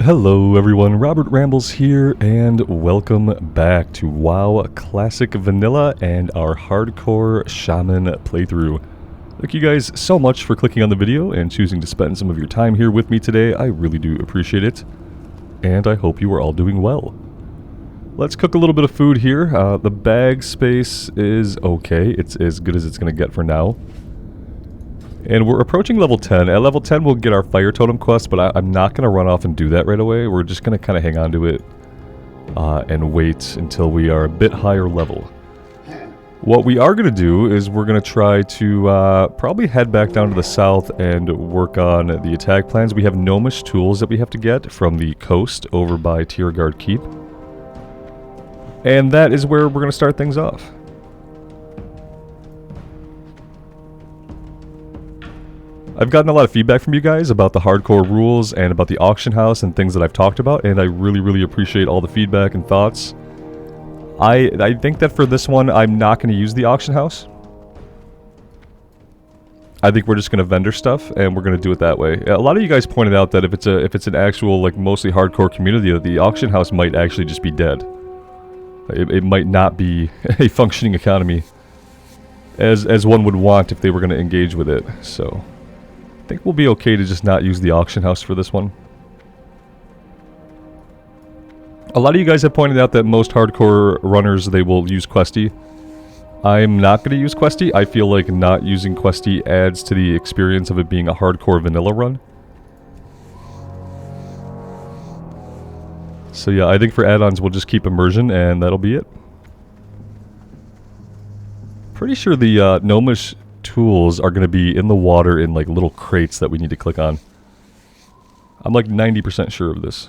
Hello everyone, Robert Rambles here, and welcome back to WoW Classic Vanilla and our Hardcore Shaman playthrough. Thank you guys so much for clicking on the video and choosing to spend some of your time here with me today. I really do appreciate it, and I hope you are all doing well. Let's cook a little bit of food here. The bag space is okay. It's as good as it's going to get for now. And we're approaching level 10. At level 10 we'll get our fire totem quest, but I'm not going to run off and do that right away. We're just going to kind of hang on to it and wait until we are a bit higher level. What we are going to do is we're going to try to probably head back down to the south and work on the attack plans. We have gnomish tools that we have to get from the coast over by Tiergard Keep. And that is where we're going to start things off. I've gotten a lot of feedback from you guys about the hardcore rules and about the auction house and things that I've talked about, and I really appreciate all the feedback and thoughts. I think that for this one, I'm not going to use the auction house. I think we're just going to vendor stuff, and we're going to do it that way. A lot of you guys pointed out that if it's an actual, like, mostly hardcore community, that the auction house might actually just be dead. It might not be a functioning economy as one would want if they were going to engage with it, so I think we'll be okay to just not use the auction house for this one. A lot of you guys have pointed out that most hardcore runners, they will use Questy. I'm not going to use Questy. I feel like not using Questy adds to the experience of it being a hardcore vanilla run. So yeah, I think for add-ons we'll just keep immersion and that'll be it. Pretty sure the gnomish tools are going to be in the water in like little crates that we need to click on. I'm like 90% sure of this.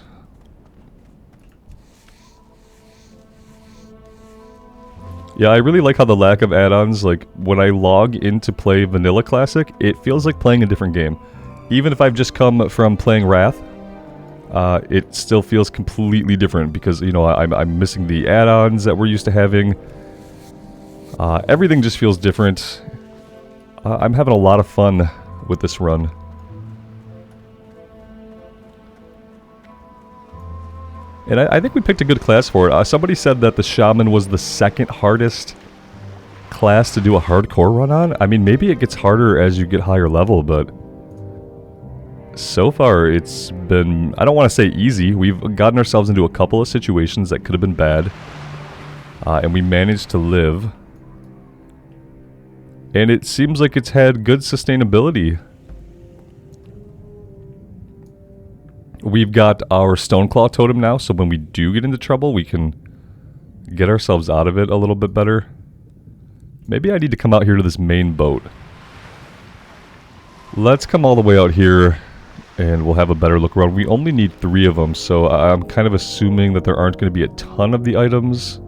Yeah, I really like how the lack of add-ons, like when I log in to play Vanilla Classic, it feels like playing a different game. Even if I've just come from playing Wrath, it still feels completely different because, you know, I'm missing the add-ons that we're used to having. Everything just feels different. I'm having a lot of fun with this run. And I think we picked a good class for it. Somebody said that the Shaman was the second hardest class to do a hardcore run on. I mean, maybe it gets harder as you get higher level, but so far it's been, I don't want to say easy. We've gotten ourselves into a couple of situations that could have been bad. And we managed to live. And it seems like it's had good sustainability. We've got our Stoneclaw totem now, so when we do get into trouble, we can get ourselves out of it a little bit better. Maybe I need to come out here to this main boat. Let's come all the way out here, and we'll have a better look around. We only need 3 of them, so I'm kind of assuming that there aren't going to be a ton of the items.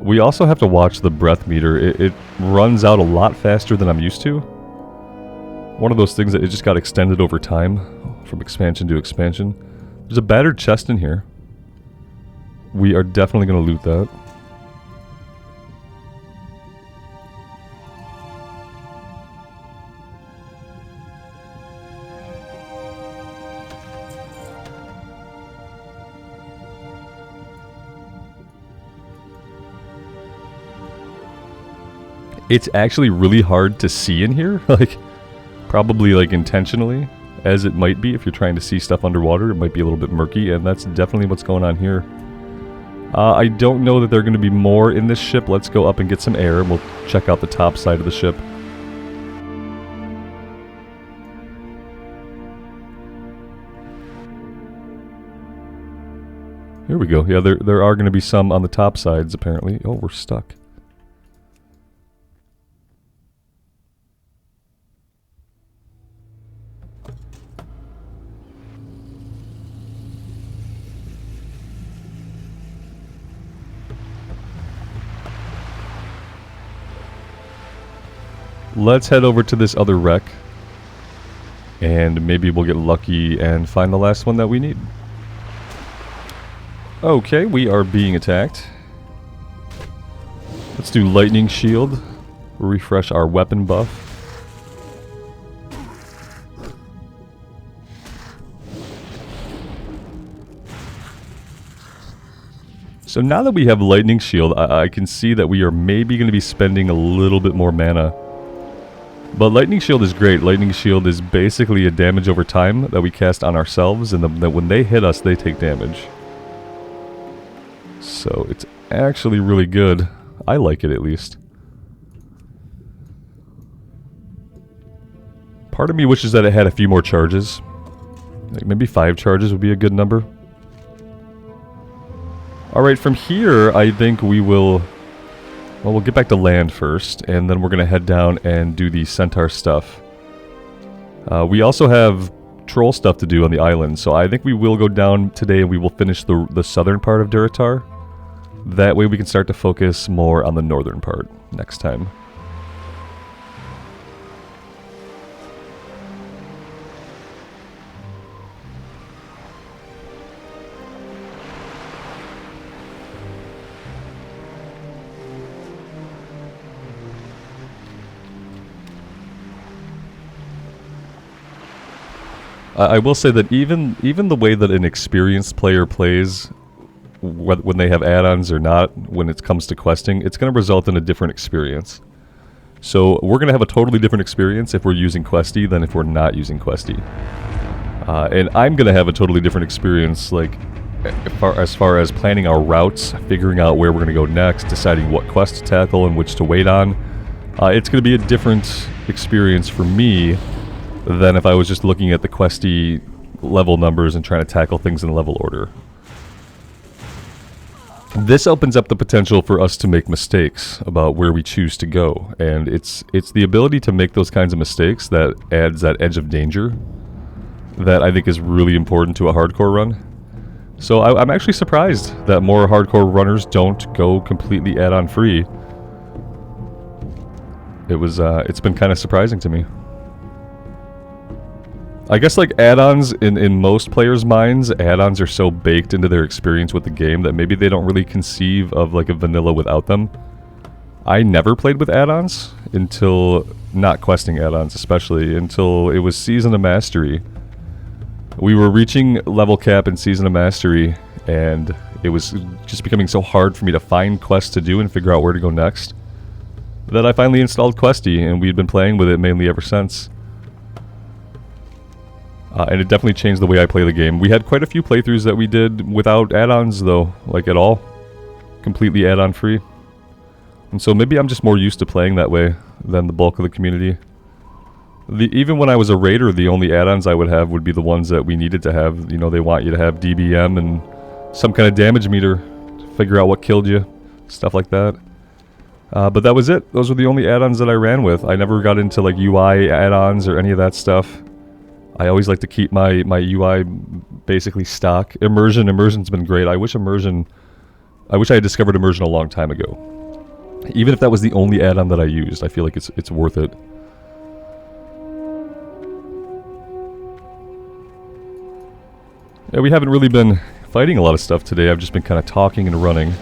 We also have to watch the breath meter. It runs out a lot faster than I'm used to. One of those things that it just got extended over time from expansion to expansion. There's a battered chest in here. We are definitely going to loot that. It's actually really hard to see in here, like, probably like intentionally, as it might be if you're trying to see stuff underwater. It might be a little bit murky, and that's definitely what's going on here. I don't know that there are going to be more in this ship. Let's go up and get some air, and we'll check out the top side of the ship. Here we go. Yeah, there are going to be some on the top sides, apparently. Oh, we're stuck. Let's head over to this other wreck, and maybe we'll get lucky and find the last one that we need. Okay, we are being attacked. Let's do lightning shield. Refresh our weapon buff. So now that we have Lightning Shield, I can see that we are maybe going to be spending a little bit more mana. But Lightning Shield is great. Lightning Shield is basically a damage over time that we cast on ourselves, and that when they hit us, they take damage. So it's actually really good. I like it, at least. Part of me wishes that it had a few more charges. Like maybe 5 charges would be a good number. Alright, from here, I think we will... Well, we'll get back to land first, and then we're going to head down and do the centaur stuff. We also have troll stuff to do on the island, so I think we will go down today and we will finish the southern part of Durotar. That way we can start to focus more on the northern part next time. I will say that even the way that an experienced player plays, when they have add-ons or not, when it comes to questing, it's going to result in a different experience. So we're going to have a totally different experience if we're using Questy than if we're not using Questy. And I'm going to have a totally different experience, like as far as planning our routes, figuring out where we're going to go next, deciding what quest to tackle and which to wait on. It's going to be a different experience for me than if I was just looking at the Questy level numbers and trying to tackle things in level order. This opens up the potential for us to make mistakes about where we choose to go, and it's the ability to make those kinds of mistakes that adds that edge of danger that I think is really important to a hardcore run. So I'm actually surprised that more hardcore runners don't go completely add-on free. It's been kind of surprising to me. I guess like add-ons, in most players' minds, add-ons are so baked into their experience with the game that maybe they don't really conceive of like a vanilla without them. I never played with add-ons until, not questing add-ons especially, until it was Season of Mastery. We were reaching level cap in Season of Mastery, and it was just becoming so hard for me to find quests to do and figure out where to go next, that I finally installed Questy, and we've been playing with it mainly ever since. And it definitely changed the way I play the game. We had quite a few playthroughs that we did without add-ons though, like at all. Completely add-on free. And so maybe I'm just more used to playing that way than the bulk of the community. Even when I was a raider, the only add-ons I would have would be the ones that we needed to have. You know, they want you to have DBM and some kind of damage meter to figure out what killed you, stuff like that. But that was it. Those were the only add-ons that I ran with. I never got into like UI add-ons or any of that stuff. I always like to keep my UI basically stock. Immersion's been great. I wish I had discovered Immersion a long time ago. Even if that was the only add-on that I used, I feel like it's worth it. Yeah, we haven't really been fighting a lot of stuff today. I've just been kind of talking and running.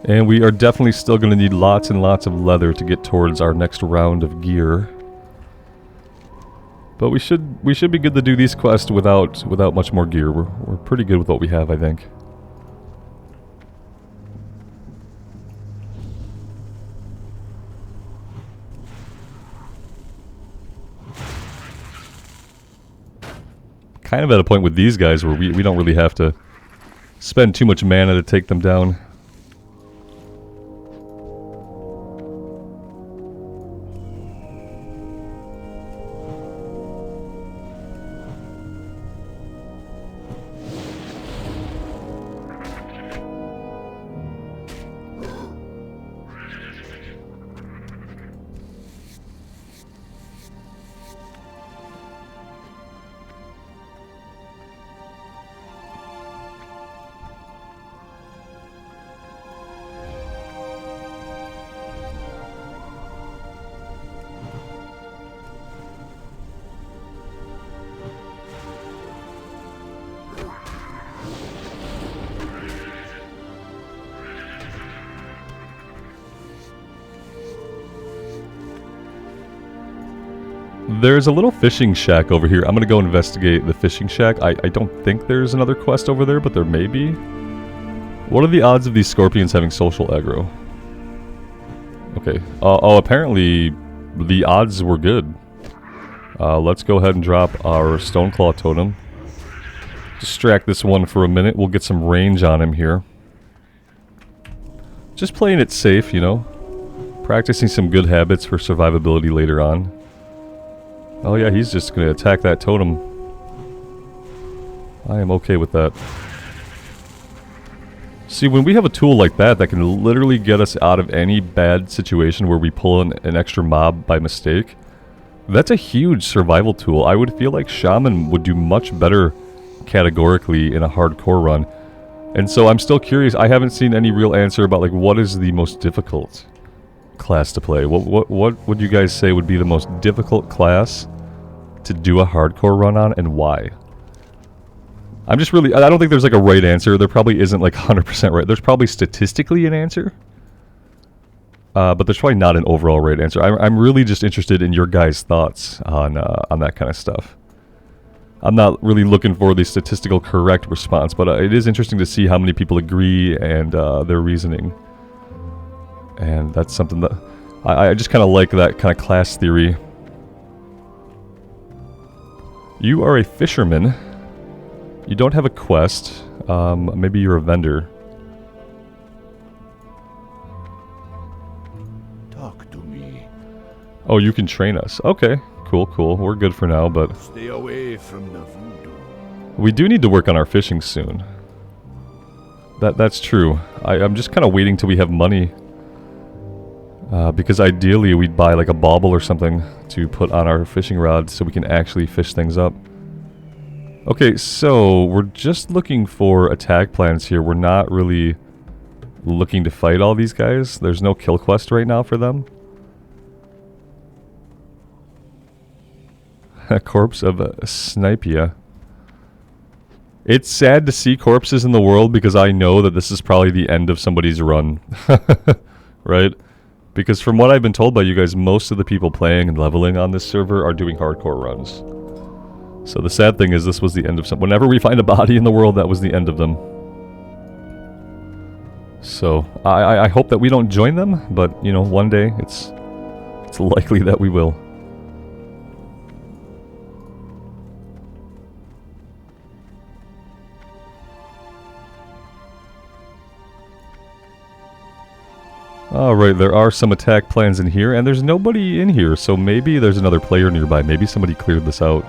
And we are definitely still going to need lots and lots of leather to get towards our next round of gear. But we should be good to do these quests without much more gear. We're pretty good with what we have, I think. Kind of at a point with these guys where we don't really have to spend too much mana to take them down. There's a little fishing shack over here. I'm gonna go investigate the fishing shack. I don't think there's another quest over there, but there may be. What are the odds of these scorpions having social aggro? Okay. Oh, apparently the odds were good. Let's go ahead and drop our Stoneclaw Totem. Distract this one for a minute. We'll get some range on him here. Just playing it safe, you know. Practicing some good habits for survivability later on. Oh yeah, he's just going to attack that totem. I am okay with that. See, when we have a tool like that can literally get us out of any bad situation where we pull an extra mob by mistake, that's a huge survival tool. I would feel like Shaman would do much better categorically in a hardcore run. And so I'm still curious. I haven't seen any real answer about like what is the most difficult class to play. What would you guys say would be the most difficult class to do a hardcore run on, and why? I'm just really, I don't think there's like a right answer. There probably isn't like 100% right. There's probably statistically an answer. But there's probably not an overall right answer. I'm really just interested in your guys' thoughts on that kind of stuff. I'm not really looking for the statistical correct response, but it is interesting to see how many people agree and their reasoning. And that's something that I just kind of like, that kind of class theory. You are a fisherman. You don't have a quest. Maybe you're a vendor. Talk to me. Oh, you can train us. Okay, cool, cool. We're good for now, but Stay away from the voodoo. we do need to work on our fishing soon. That's true. I'm just kind of waiting till we have money. Because ideally we'd buy like a bauble or something to put on our fishing rod so we can actually fish things up. Okay, so we're just looking for attack plans here. We're not really looking to fight all these guys. There's no kill quest right now for them. A corpse of a Snipia. It's sad to see corpses in the world because I know that this is probably the end of somebody's run. Right? Because from what I've been told by you guys, most of the people playing and leveling on this server are doing hardcore runs. So the sad thing is this was the end of some... Whenever we find a body in the world, that was the end of them. So, I hope that we don't join them, but, you know, one day it's likely that we will. Alright, there are some attack plans in here, and there's nobody in here, so maybe there's another player nearby. Maybe somebody cleared this out.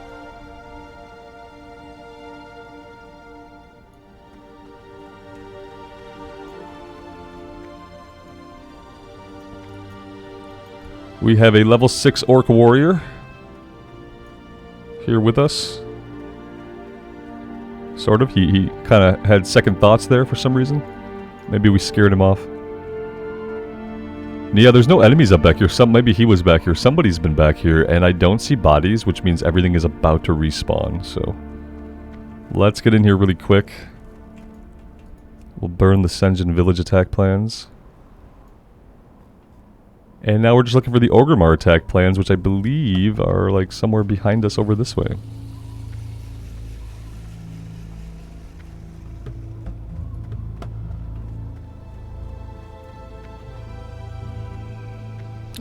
We have a level 6 Orc Warrior here with us. Sort of. He kind of had second thoughts there for some reason. Maybe we scared him off. Yeah, there's no enemies up back here. Maybe he was back here. Somebody's been back here, and I don't see bodies, which means everything is about to respawn. So, let's get in here really quick. We'll burn the Senjin village attack plans. And now we're just looking for the Orgrimmar attack plans, which I believe are like somewhere behind us over this way.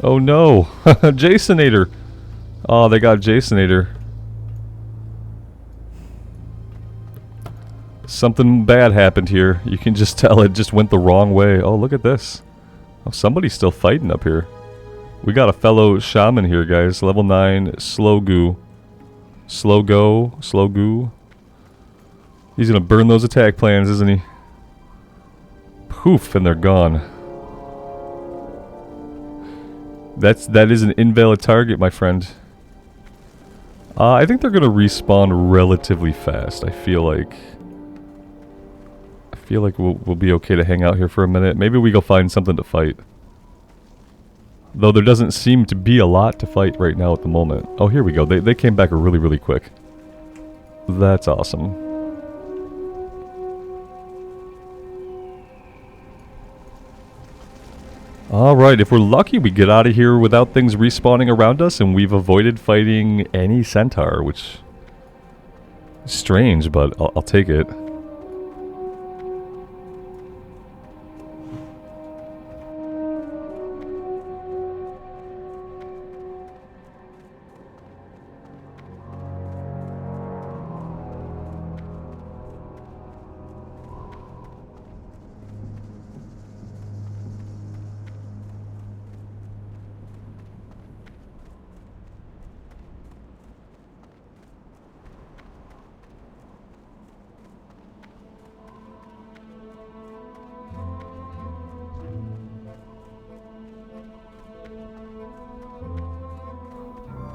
Oh no! Jasonator! Oh, they got Jasonator. Something bad happened here. You can just tell it just went the wrong way. Oh, look at this. Oh, somebody's still fighting up here. We got a fellow shaman here, guys. Level 9, Slow Goo. Slow Go, Slow Goo. He's gonna burn those attack plans, isn't he? Poof, and they're gone. That is an invalid target, my friend. I think they're gonna respawn relatively fast. I feel like we'll be okay to hang out here for a minute. Maybe we go find something to fight. Though there doesn't seem to be a lot to fight right now at the moment. Oh, here we go. They came back really, really quick. That's awesome. Alright, if we're lucky, we get out of here without things respawning around us, and we've avoided fighting any centaur, which is strange, but I'll take it.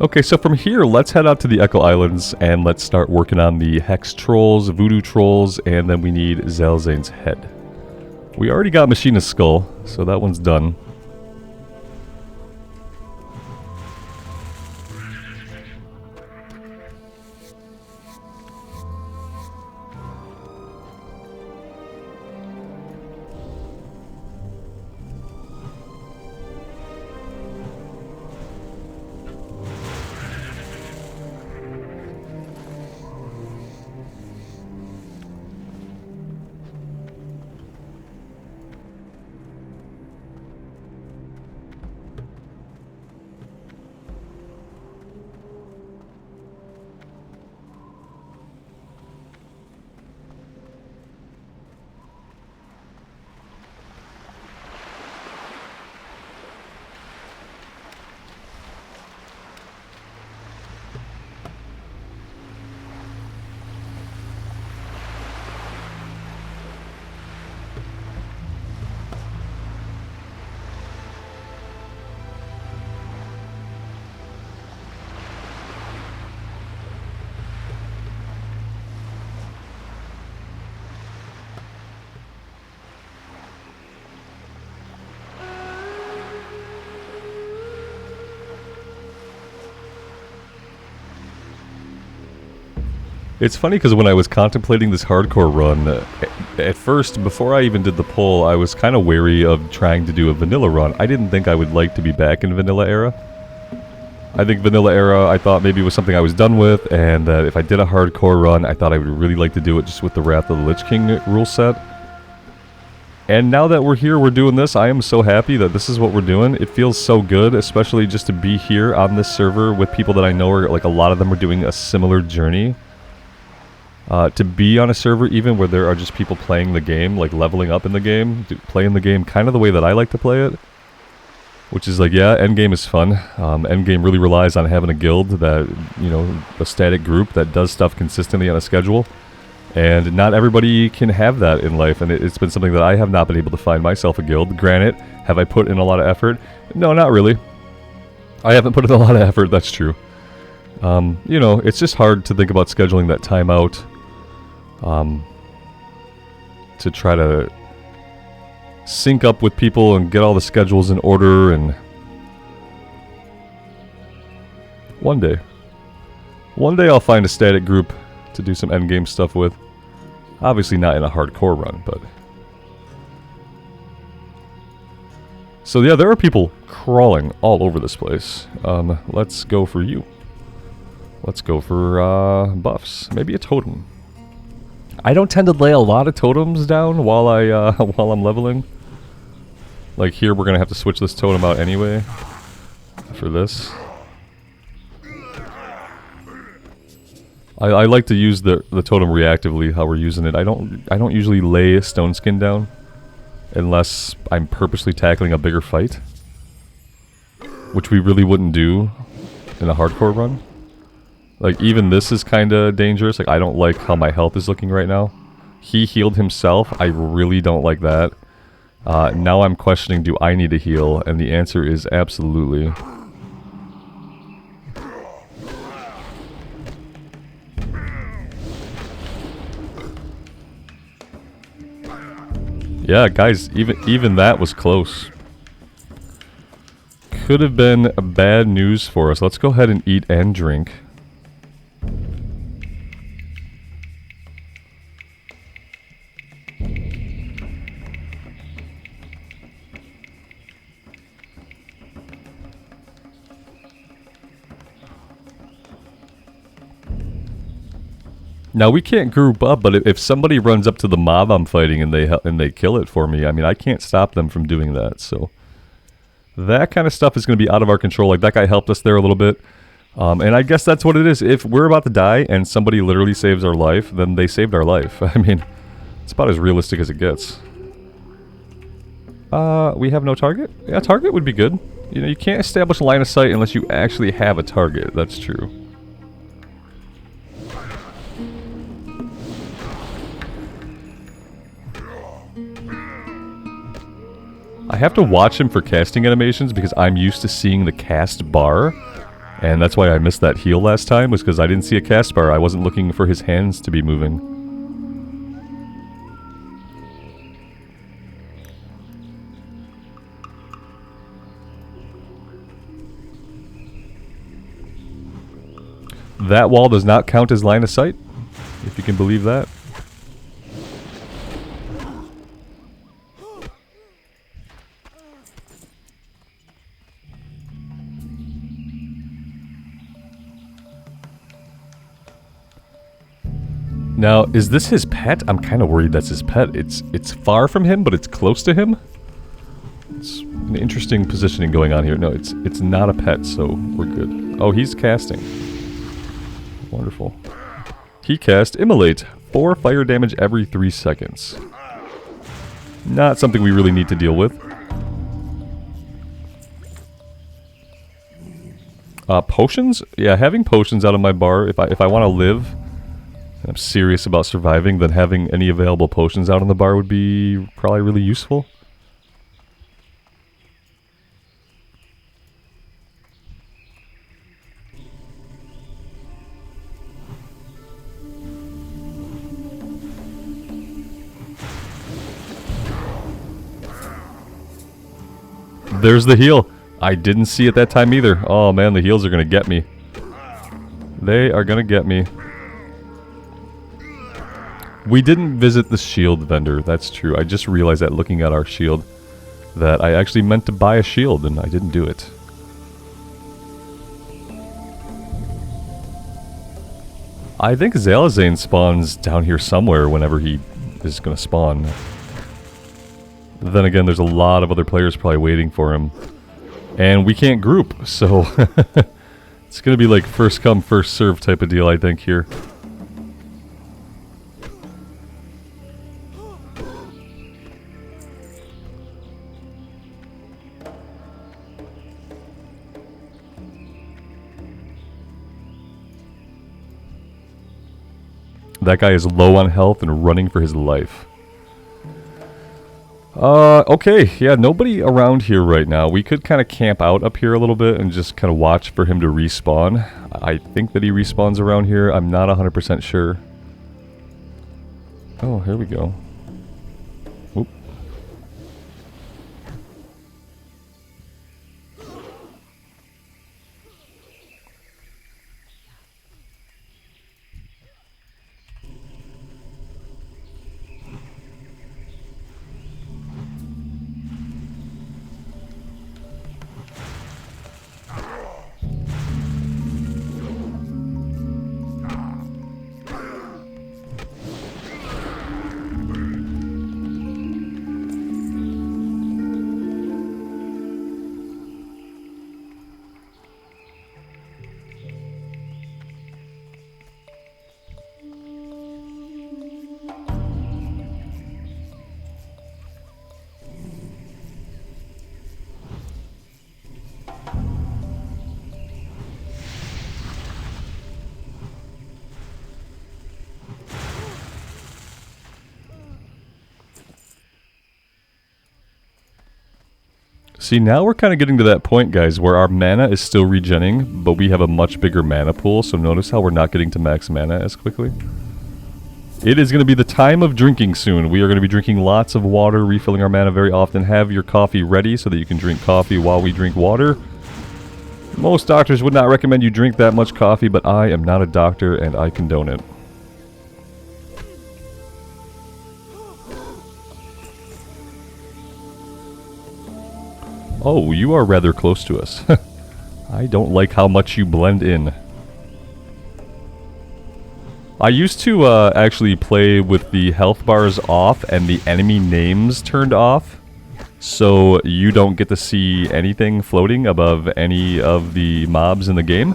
Okay, so from here, let's head out to the Echo Islands and let's start working on the Hex Trolls, Voodoo Trolls, and then we need Zalzane's Head. We already got Machina's Skull, so that one's done. It's funny because when I was contemplating this hardcore run, at first, before I even did the poll, I was kind of wary of trying to do a vanilla run. I didn't think I would like to be back in vanilla era. I think vanilla era, I thought maybe was something I was done with, and that if I did a hardcore run, I thought I would really like to do it just with the Wrath of the Lich King rule set. And now that we're here, we're doing this, I am so happy that this is what we're doing. It feels so good, especially just to be here on this server with people that I know are, like, a lot of them are doing a similar journey. To be on a server even where there are just people playing the game, like leveling up in the game, playing the game kind of the way that I like to play it. Which is like, yeah, endgame is fun. Endgame really relies on having a guild that, you know, a static group that does stuff consistently on a schedule. And not everybody can have that in life, and it's been something that I have not been able to find myself a guild. Granted, have I put in a lot of effort? No, not really. I haven't put in a lot of effort, that's true. You know, it's just hard to think about scheduling that time out. To try to sync up with people and get all the schedules in order, and one day I'll find a static group to do some endgame stuff with. Obviously not in a hardcore run, but... So yeah, there are people crawling all over this place. Let's go for you. Let's go for buffs. Maybe a totem. I don't tend to lay a lot of totems down while while I'm leveling. Like here, we're gonna have to switch this totem out anyway for this. I like to use the totem reactively how we're using it. I don't usually lay stone skin down unless I'm purposely tackling a bigger fight, which we really wouldn't do in a hardcore run. Like, even this is kind of dangerous. Like, I don't like how my health is looking right now. He healed himself. I really don't like that. Now I'm questioning, do I need to heal? And the answer is absolutely. Yeah, guys, even that was close. Could have been bad news for us. Let's go ahead and eat and drink. Now we can't group up, but if somebody runs up to the mob I'm fighting and they kill it for me, I mean I can't stop them from doing that. So that kind of stuff is going to be out of our control. Like that guy helped us there a little bit, and I guess that's what it is. If we're about to die and somebody literally saves our life, then they saved our life. I mean, it's about as realistic as it gets. We have no target? Yeah, target would be good. You know, you can't establish a line of sight unless you actually have a target. That's true. I have to watch him for casting animations because I'm used to seeing the cast bar. And that's why I missed that heal last time, was because I didn't see a cast bar. I wasn't looking for his hands to be moving. That wall does not count as line of sight, if you can believe that. Now, is this his pet? I'm kind of worried that's his pet. It's far from him, but it's close to him. It's an interesting positioning going on here. No, it's not a pet, so we're good. Oh, he's casting. Wonderful. He cast Immolate. 4 fire damage every 3 seconds. Not something we really need to deal with. Potions? Yeah, having potions out of my bar, if I want to live, and I'm serious about surviving, then having any available potions out on the bar would be probably really useful. There's the heal. I didn't see it that time either. Oh man, the heals are gonna get me. They are gonna get me. We didn't visit the shield vendor, that's true. I just realized that looking at our shield, that I actually meant to buy a shield and I didn't do it. I think Zalazane spawns down here somewhere whenever he is gonna spawn. Then again, there's a lot of other players probably waiting for him. And we can't group, so it's going to be like first come, first serve type of deal, I think, here. That guy is low on health and running for his life. Okay, yeah, nobody around here right now. We could kind of camp out up here a little bit and just kind of watch for him to respawn. I think that he respawns around here. I'm not 100% sure. Oh, here we go. Oop. See, now we're kind of getting to that point, guys, where our mana is still regenning, but we have a much bigger mana pool, so notice how we're not getting to max mana as quickly. It is going to be the time of drinking soon. We are going to be drinking lots of water, refilling our mana very often. Have your coffee ready so that you can drink coffee while we drink water. Most doctors would not recommend you drink that much coffee, but I am not a doctor and I condone it. Oh, you are rather close to us. I don't like how much you blend in. I used to actually play with the health bars off and the enemy names turned off, so you don't get to see anything floating above any of the mobs in the game.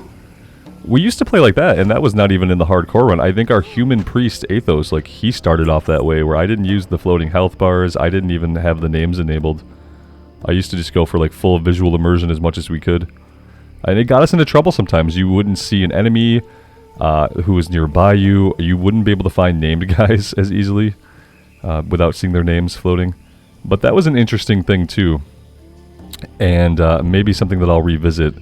We used to play like that, and that was not even in the hardcore run. I think our human priest, Athos, like, he started off that way, where I didn't use the floating health bars, I didn't even have the names enabled. I used to just go for, like, full visual immersion as much as we could. And it got us into trouble sometimes. You wouldn't see an enemy who was nearby you. You wouldn't be able to find named guys as easily without seeing their names floating. But that was an interesting thing, too. And maybe something that I'll revisit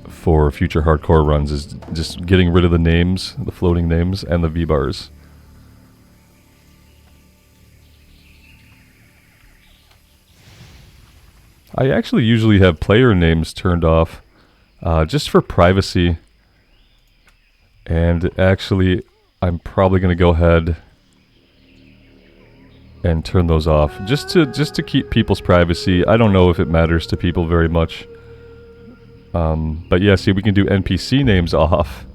for future hardcore runs is just getting rid of the names, the floating names, and the V-bars. I actually usually have player names turned off just for privacy. And actually, I'm probably going to go ahead and turn those off just to keep people's privacy. I don't know if it matters to people very much. But yeah, see, we can do NPC names off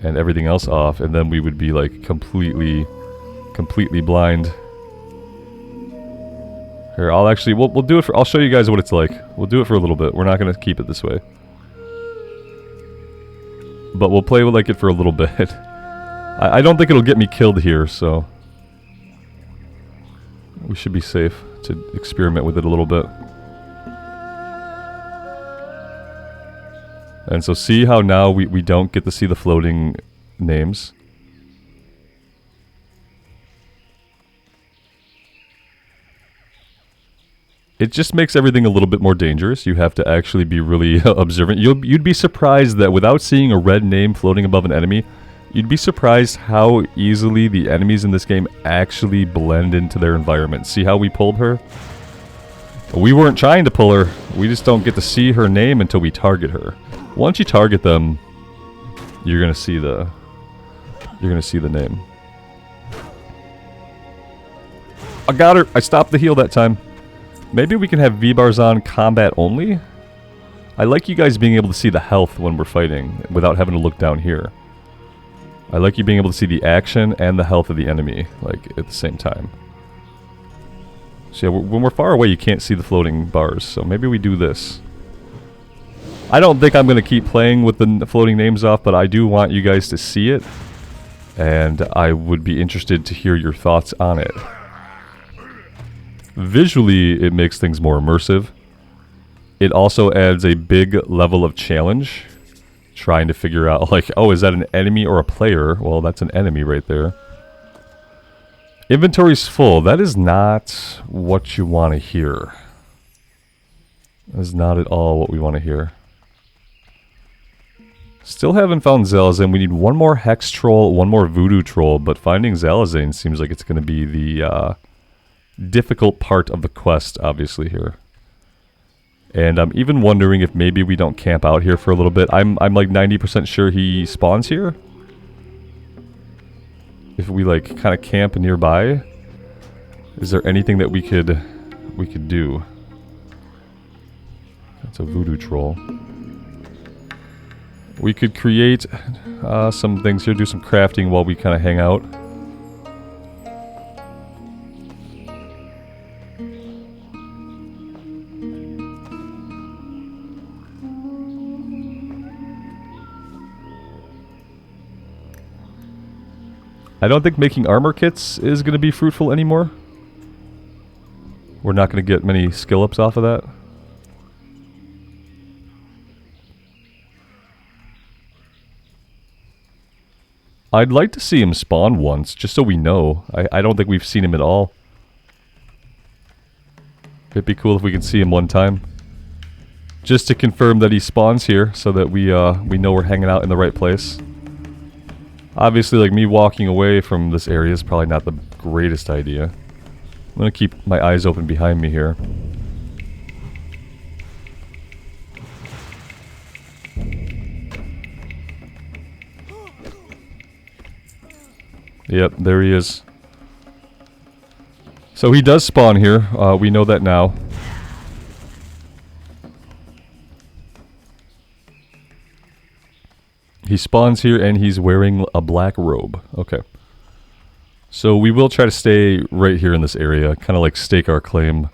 and everything else off, and then we would be like completely blind. Here, we'll do it for, I'll show you guys what it's like. We'll do it for a little bit. We're not going to keep it this way. But we'll play like it for a little bit. I don't think it'll get me killed here, so we should be safe to experiment with it a little bit. And so see how now we don't get to see the floating names. It just makes everything a little bit more dangerous. You have to actually be really observant. You'd be surprised that without seeing a red name floating above an enemy, you'd be surprised how easily the enemies in this game actually blend into their environment. See how we pulled her? We weren't trying to pull her. We just don't get to see her name until we target her. Once you target them, you're gonna see the name. I got her. I stopped the heal that time. Maybe we can have V-bars on combat only? I like you guys being able to see the health when we're fighting without having to look down here. I like you being able to see the action and the health of the enemy, like, at the same time. So yeah, when we're far away, you can't see the floating bars, so maybe we do this. I don't think I'm going to keep playing with the floating names off, but I do want you guys to see it, and I would be interested to hear your thoughts on it. Visually, it makes things more immersive. It also adds a big level of challenge, trying to figure out, like, oh, is that an enemy or a player? Well, that's an enemy right there. Inventory's full. That is not what you want to hear. That is not at all what we want to hear. Still haven't found Zalazane. We need one more Hex Troll, one more Voodoo Troll, but finding Zalazane seems like it's going to be the difficult part of the quest, obviously, here. And I'm even wondering if maybe we don't camp out here for a little bit. I'm like 90% sure he spawns here. If we like kind of camp nearby, is there anything that we could do? That's a Voodoo Troll. We could create some things here, do some crafting while we kind of hang out. I don't think making armor kits is going to be fruitful anymore. We're not going to get many skill ups off of that. I'd like to see him spawn once, just so we know. I don't think we've seen him at all. It'd be cool if we could see him one time. Just to confirm that he spawns here, so that we know we're hanging out in the right place. Obviously, like, me walking away from this area is probably not the greatest idea. I'm gonna keep my eyes open behind me here. Yep, there he is. So he does spawn here. We know that now. He spawns here and he's wearing a black robe. Okay. So we will try to stay right here in this area, kind of like stake our claim.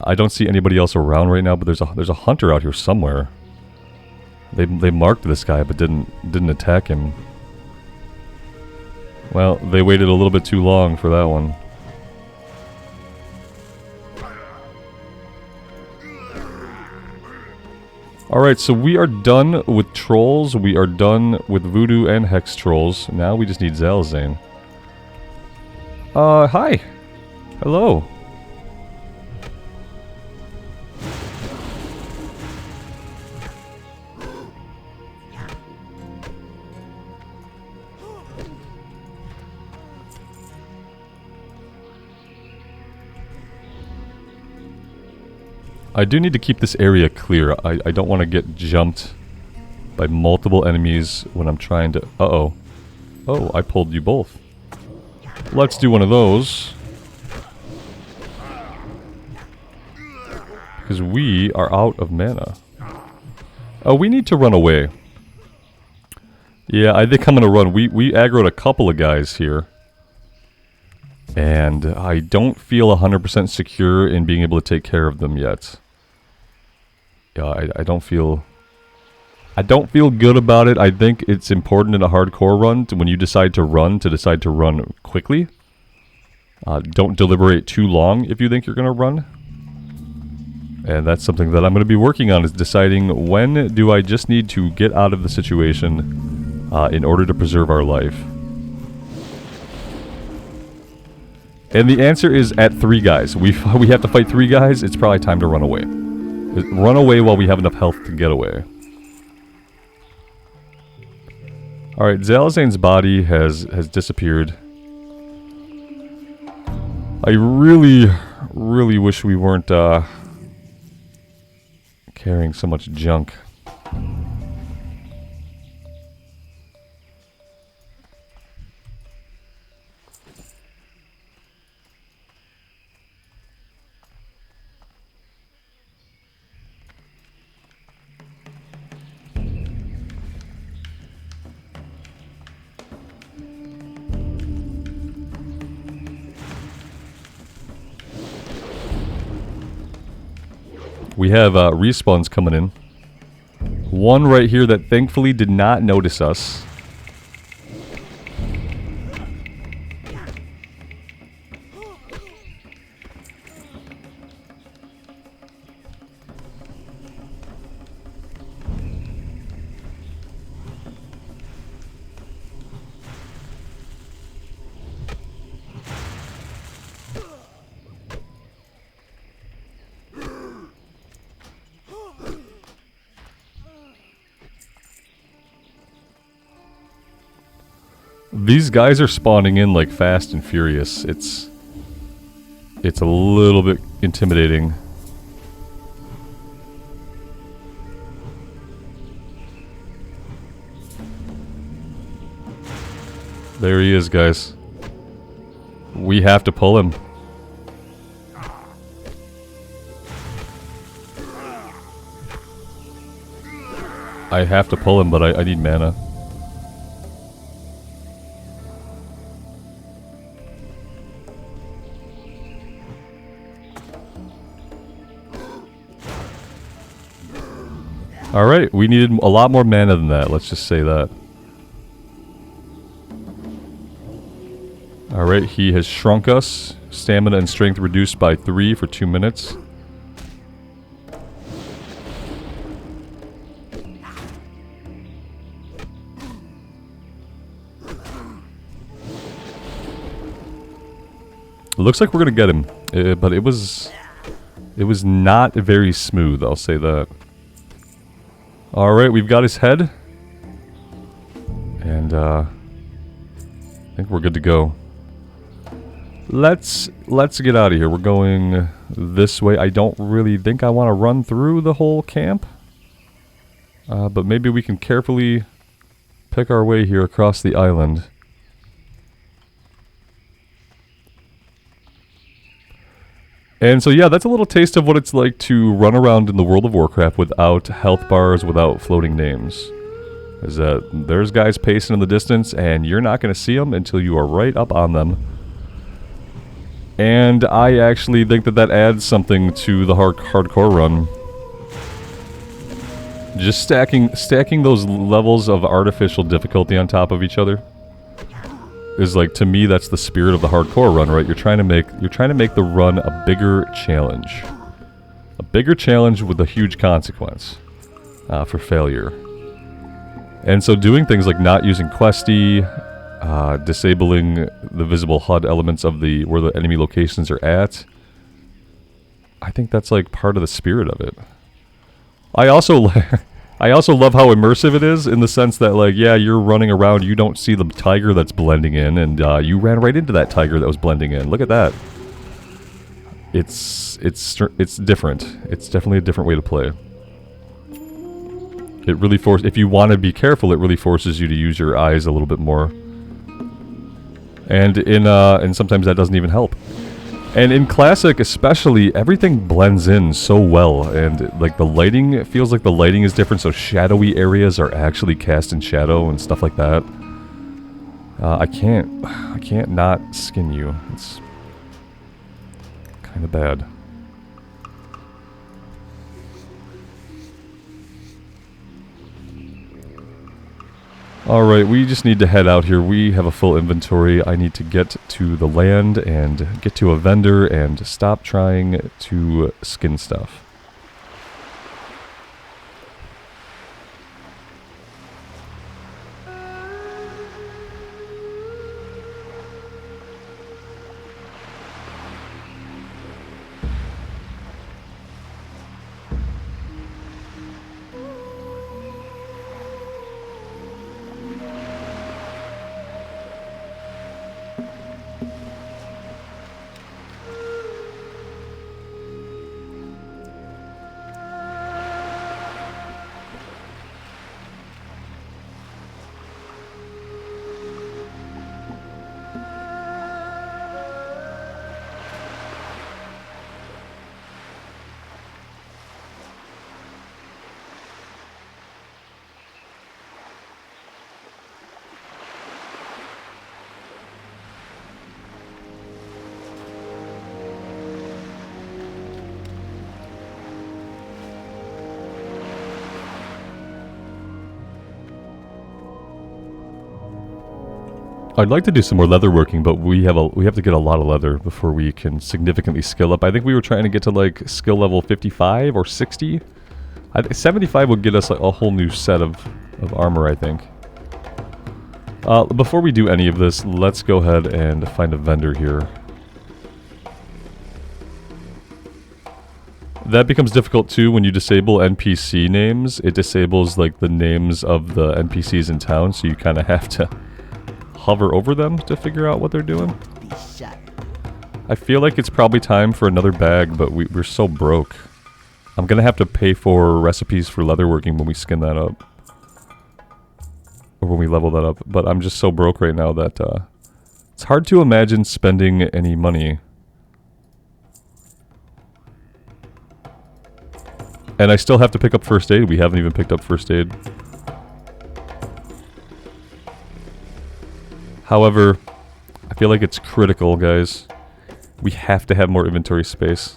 I don't see anybody else around right now, but there's a hunter out here somewhere. They marked this guy but didn't attack him. Well, they waited a little bit too long for that one. Alright, so we are done with trolls. We are done with voodoo and hex trolls. Now we just need Zalazane. Hi. Hello. I do need to keep this area clear. I don't want to get jumped by multiple enemies when I'm trying to... Uh-oh. Oh, I pulled you both. Let's do one of those. Because we are out of mana. Oh, we need to run away. Yeah, I think I'm going to run. We aggroed a couple of guys here. And I don't feel 100% secure in being able to take care of them yet. Yeah, I don't feel good about it. I think it's important in a hardcore run when you decide to run quickly. Don't deliberate too long if you think you're going to run. And that's something that I'm going to be working on, is deciding when do I just need to get out of the situation in order to preserve our life. And the answer is at 3 guys. We have to fight 3 guys. It's probably time to run away. Run away while we have enough health to get away. Alright, Zalazane's body has disappeared. I really wish we weren't carrying so much junk. We have respawns coming in. One right here that thankfully did not notice us. These guys are spawning in like fast and furious. It's a little bit intimidating. There he is, guys. We have to pull him. I have to pull him, but I need mana. Alright, we needed a lot more mana than that, let's just say that. Alright, he has shrunk us. Stamina and strength reduced by 3 for 2 minutes. Looks like we're gonna get him, but it was not very smooth, I'll say that. Alright, we've got his head. And, I think we're good to go. Let's get out of here. We're going this way. I don't really think I want to run through the whole camp. But maybe we can carefully pick our way here across the island. And so yeah, that's a little taste of what it's like to run around in the world of Warcraft without health bars, without floating names. is that there's guys pacing in the distance, and you're not going to see them until you are right up on them. And I actually think that that adds something to the hardcore run. Just stacking those levels of artificial difficulty on top of each other is, like, to me, that's the spirit of the hardcore run, right? You're trying to make the run a bigger challenge. A bigger challenge with a huge consequence for failure. And so doing things like not using Questy, disabling the visible HUD elements of where the enemy locations are at, I think that's like part of the spirit of it. I also love how immersive it is, in the sense that, like, yeah, you're running around, you don't see the tiger that's blending in, and you ran right into that tiger that was blending in. Look at that. It's different. It's definitely a different way to play. It really if you want to be careful, it really forces you to use your eyes a little bit more. And sometimes that doesn't even help. And in Classic especially, everything blends in so well, and like the lighting, it feels like the lighting is different, so shadowy areas are actually cast in shadow and stuff like that. I can't not skin you. It's kind of bad. Alright, we just need to head out here. We have a full inventory. I need to get to the land and get to a vendor and stop trying to skin stuff. I'd like to do some more leather working, but we have to get a lot of leather before we can significantly skill up. I think we were trying to get to like skill level 55 or 60. 75 would get us like a whole new set of armor, I think. Before we do any of this, let's go ahead and find a vendor here. That becomes difficult too when you disable NPC names. It disables like the names of the NPCs in town, so you kind of have to hover over them to figure out what they're doing. I feel like it's probably time for another bag, but we're so broke. I'm gonna have to pay for recipes for leatherworking when we skin that up. Or when we level that up. But I'm just so broke right now that it's hard to imagine spending any money. And I still have to pick up first aid. We haven't even picked up first aid. However, I feel like it's critical, guys. We have to have more inventory space.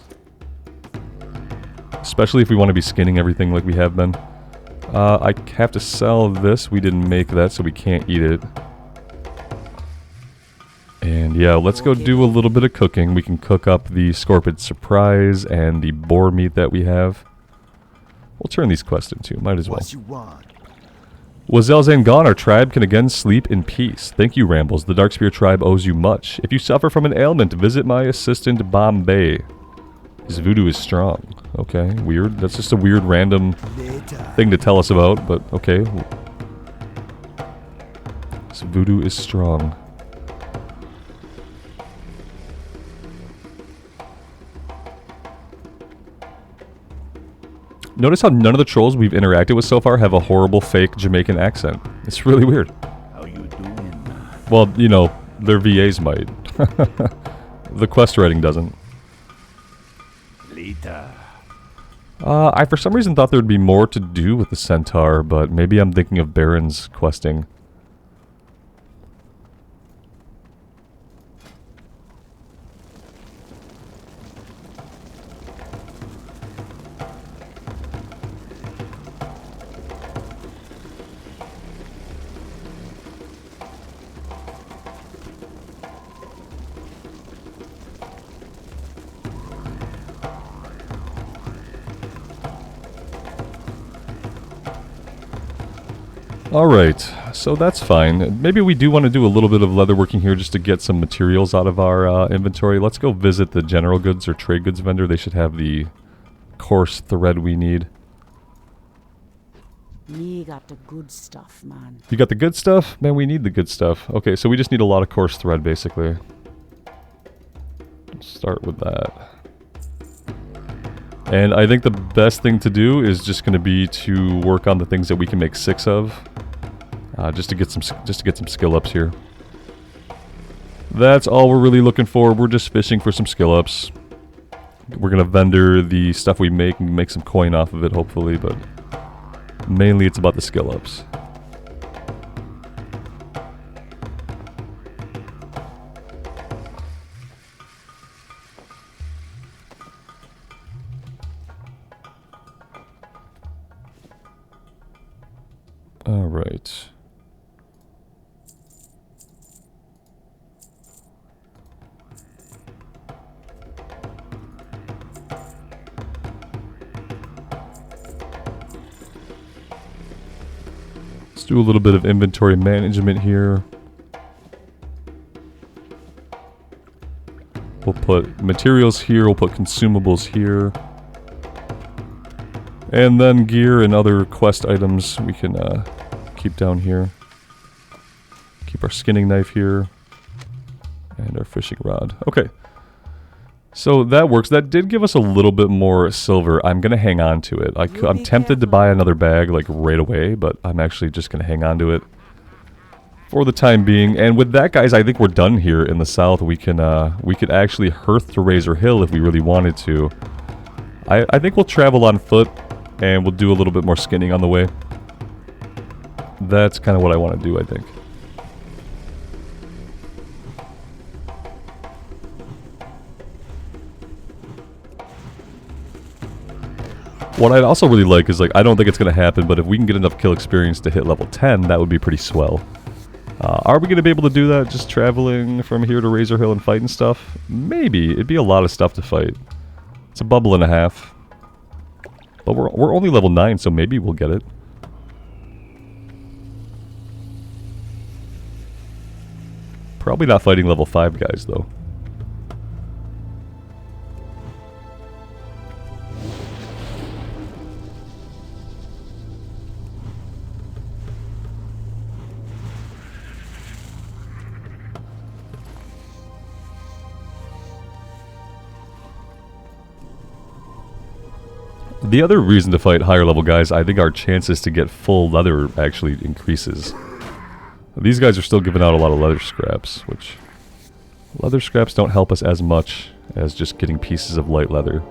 Especially if we want to be skinning everything like we have been. I have to sell this. We didn't make that, so we can't eat it. And yeah, let's go do a little bit of cooking. We can cook up the Scorpid Surprise and the boar meat that we have. We'll turn these quests into, might as well. Was Elzan gone? Our tribe can again sleep in peace. Thank you, Rambles. The Darkspear tribe owes you much. If you suffer from an ailment, visit my assistant, Bombay. His voodoo is strong. Okay, weird. That's just a weird random thing to tell us about, but okay. His voodoo is strong. Notice how none of the trolls we've interacted with so far have a horrible fake Jamaican accent. It's really weird. How you doing? Well, you know, their VAs might. The quest writing doesn't. Later. I for some reason thought there would be more to do with the centaur, but maybe I'm thinking of Baron's questing. Alright, so that's fine. Maybe we do want to do a little bit of leatherworking here just to get some materials out of our inventory. Let's go visit the general goods or trade goods vendor. They should have the coarse thread we need. Me got the good stuff, man. You got the good stuff? Man, we need the good stuff. Okay, so we just need a lot of coarse thread, basically. Let's start with that. And I think the best thing to do is just going to be to work on the things that we can make 6 of. Just to get some skill ups here. That's all we're really looking for. We're just fishing for some skill ups. We're gonna vendor the stuff we make and make some coin off of it, hopefully, but mainly it's about the skill ups. All right. Let's do a little bit of inventory management here. We'll put materials here, we'll put consumables here. And then gear and other quest items we can keep down here. Keep our skinning knife here. And our fishing rod. Okay. So that works. That did give us a little bit more silver. I'm going to hang on to it. I'm tempted to buy another bag like right away, but I'm actually just going to hang on to it for the time being. And with that, guys, I think we're done here in the south. We could actually hearth to Razor Hill if we really wanted to. I think we'll travel on foot and we'll do a little bit more skinning on the way. That's kind of what I want to do, I think. What I'd also really like is, like, I don't think it's going to happen, but if we can get enough kill experience to hit level 10, that would be pretty swell. Are we going to be able to do that just traveling from here to Razor Hill and fighting stuff? Maybe. It'd be a lot of stuff to fight. It's a bubble and a half. But we're only level 9, so maybe we'll get it. Probably not fighting level 5 guys, though. The other reason to fight higher level guys, I think our chances to get full leather actually increases. These guys are still giving out a lot of leather scraps, which leather scraps don't help us as much as just getting pieces of light leather.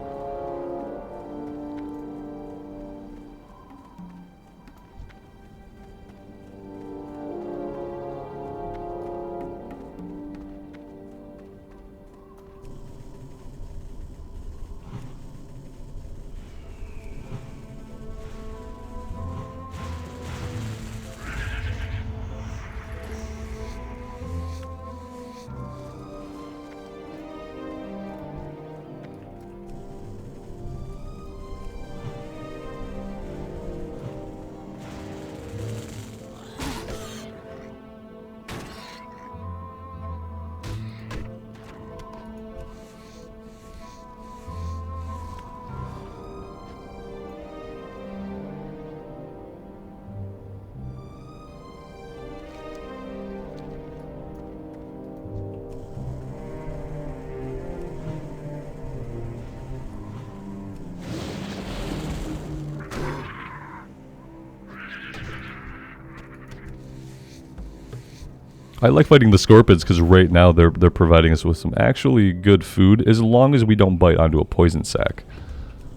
I like fighting the scorpions because right now they're providing us with some actually good food as long as we don't bite onto a poison sac.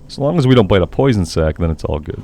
As long as we don't bite a poison sac, then it's all good.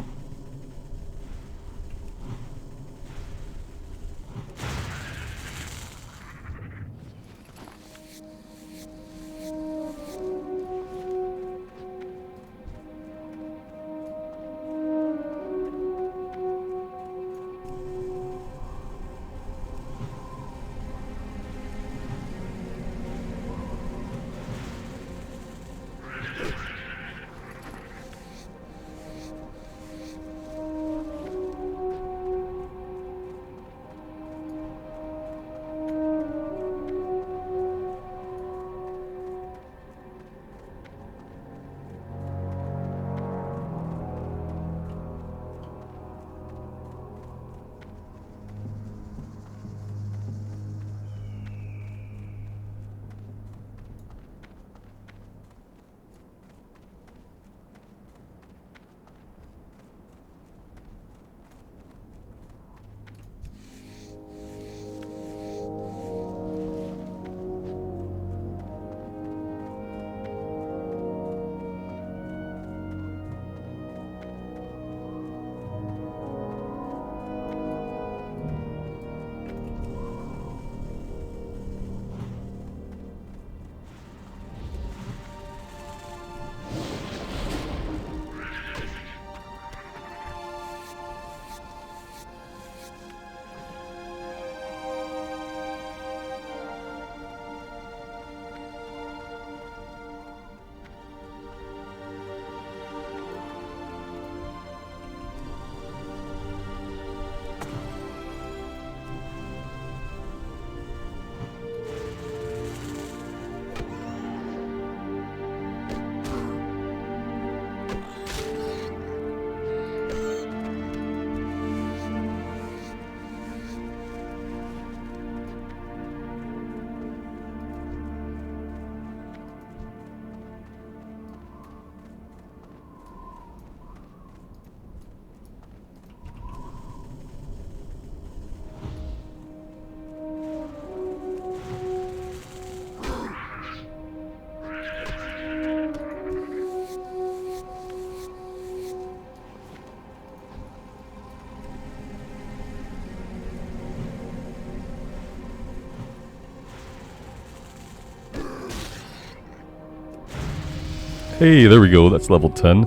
Hey, there we go. That's level 10.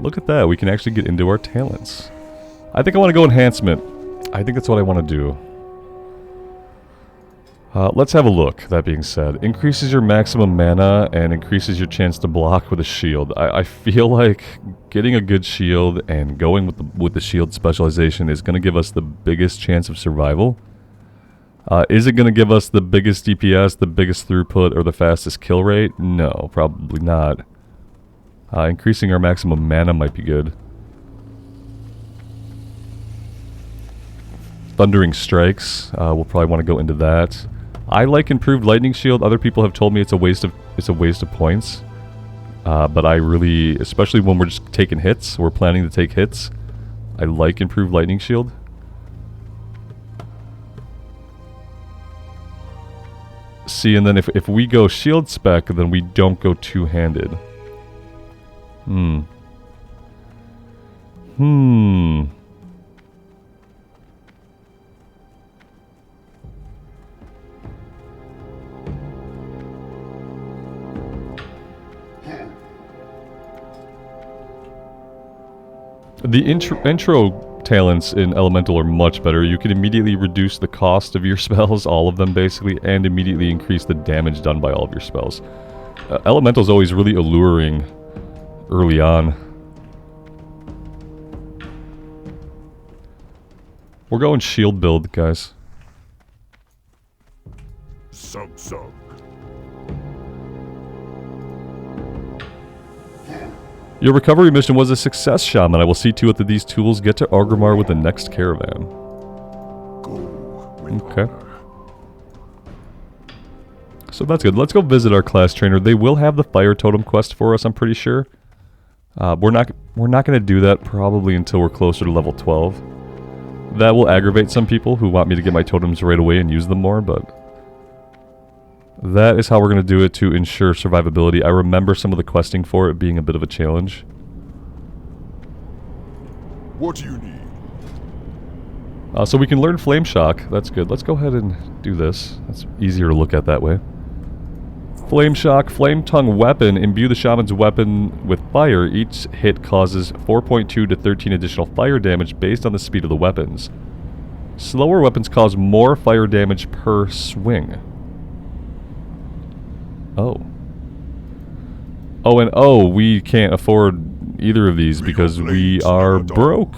Look at that. We can actually get into our talents. I think I want to go enhancement. I think that's what I want to do. Let's have a look, that being said. Increases your maximum mana and increases your chance to block with a shield. I feel like getting a good shield and going with the shield specialization is going to give us the biggest chance of survival. Is it going to give us the biggest DPS, the biggest throughput, or the fastest kill rate? No, probably not. Increasing our maximum mana might be good. Thundering Strikes, we'll probably want to go into that. I like improved lightning shield. Other people have told me it's a waste of points. But I really, especially when we're just taking hits, we're planning to take hits, I like improved lightning shield. See, and then if we go shield spec, then we don't go two-handed. The intro talents in Elemental are much better. You can immediately reduce the cost of your spells, all of them basically, and immediately increase the damage done by all of your spells. Elemental's always really alluring early on. We're going shield build, guys. Sug. Your recovery mission was a success, Shaman. I will see to it that these tools get to Orgrimmar with the next caravan. Okay. So that's good. Let's go visit our class trainer. They will have the fire totem quest for us, I'm pretty sure. We're not going to do that probably until we're closer to level 12. That will aggravate some people who want me to get my totems right away and use them more, but That is how we're going to do it to ensure survivability. I remember some of the questing for it being a bit of a challenge. What do you need? So we can learn Flame Shock. That's good. Let's go ahead and do this. That's easier to look at that way. Flame Shock, Flame Tongue Weapon. Imbue the shaman's weapon with fire. Each hit causes 4.2 to 13 additional fire damage based on the speed of the weapons. Slower weapons cause more fire damage per swing. Oh. We can't afford either of these because we are broke.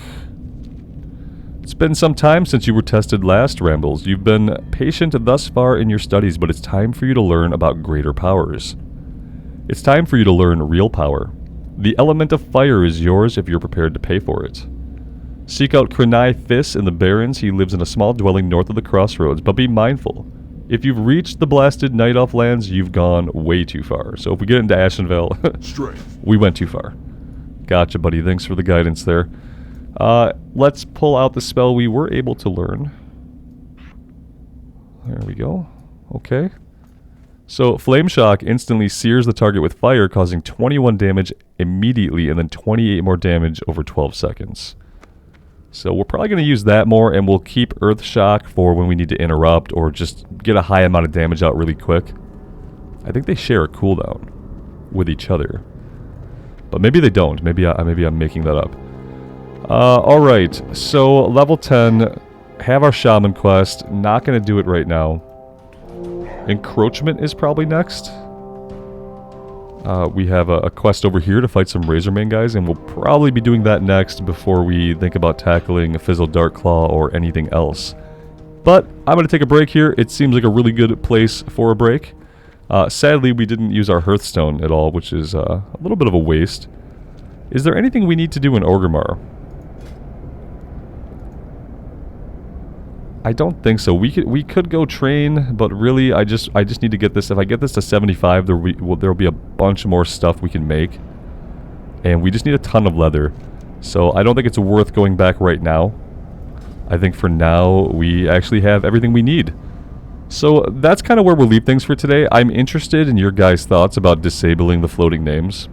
It's been some time since you were tested last, Rambles. You've been patient thus far in your studies, but it's time for you to learn about greater powers. It's time for you to learn real power. The element of fire is yours if you're prepared to pay for it. Seek out Krenai Fis in the Barrens. He lives in a small dwelling north of the crossroads, but be mindful. If you've reached the blasted Night Elf lands, you've gone way too far. So if we get into Ashenvale, we went too far. Gotcha, buddy. Thanks for the guidance there. Let's pull out the spell we were able to learn. There we go. Okay. So, Flame Shock instantly sears the target with fire, causing 21 damage immediately and then 28 more damage over 12 seconds. So we're probably going to use that more, and we'll keep Earth Shock for when we need to interrupt or just get a high amount of damage out really quick. I think they share a cooldown with each other. But maybe they don't. Maybe I'm making that up. Alright, so level 10, have our Shaman quest. Not going to do it right now. Encroachment is probably next. We have a quest over here to fight some Razorman guys, and we'll probably be doing that next before we think about tackling a Fizzled Darkclaw or anything else. But I'm going to take a break here. It seems like a really good place for a break. Sadly, we didn't use our Hearthstone at all, which is a little bit of a waste. Is there anything we need to do in Orgrimmar? I don't think so. We could go train, but really, I just need to get this. If I get this to 75, there'll be a bunch more stuff we can make, and we just need a ton of leather. So I don't think it's worth going back right now. I think for now we actually have everything we need. So that's kind of where we'll leave things for today. I'm interested in your guys' thoughts about disabling the floating names.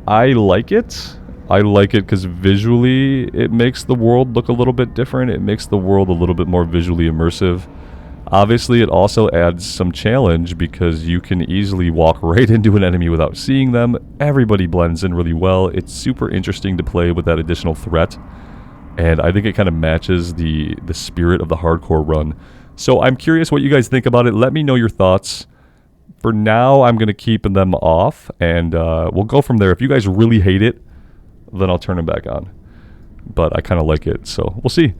I like it. I like it because visually it makes the world look a little bit different. It makes the world a little bit more visually immersive. Obviously, it also adds some challenge because you can easily walk right into an enemy without seeing them. Everybody blends in really well. It's super interesting to play with that additional threat. And I think it kind of matches the spirit of the hardcore run. So I'm curious what you guys think about it. Let me know your thoughts. For now, I'm going to keep them off, and we'll go from there. If you guys really hate it, then I'll turn them back on. But I kind of like it, so we'll see.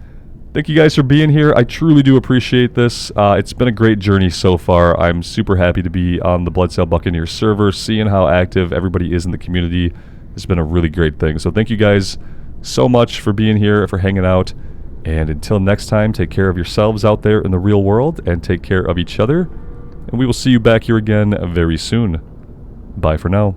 Thank you guys for being here. I truly do appreciate this. It's been a great journey so far. I'm super happy to be on the Bloodsail Buccaneers server. Seeing how active everybody is in the community has been a really great thing. So thank you guys so much for being here, for hanging out. And until next time, take care of yourselves out there in the real world, and take care of each other. And we will see you back here again very soon. Bye for now.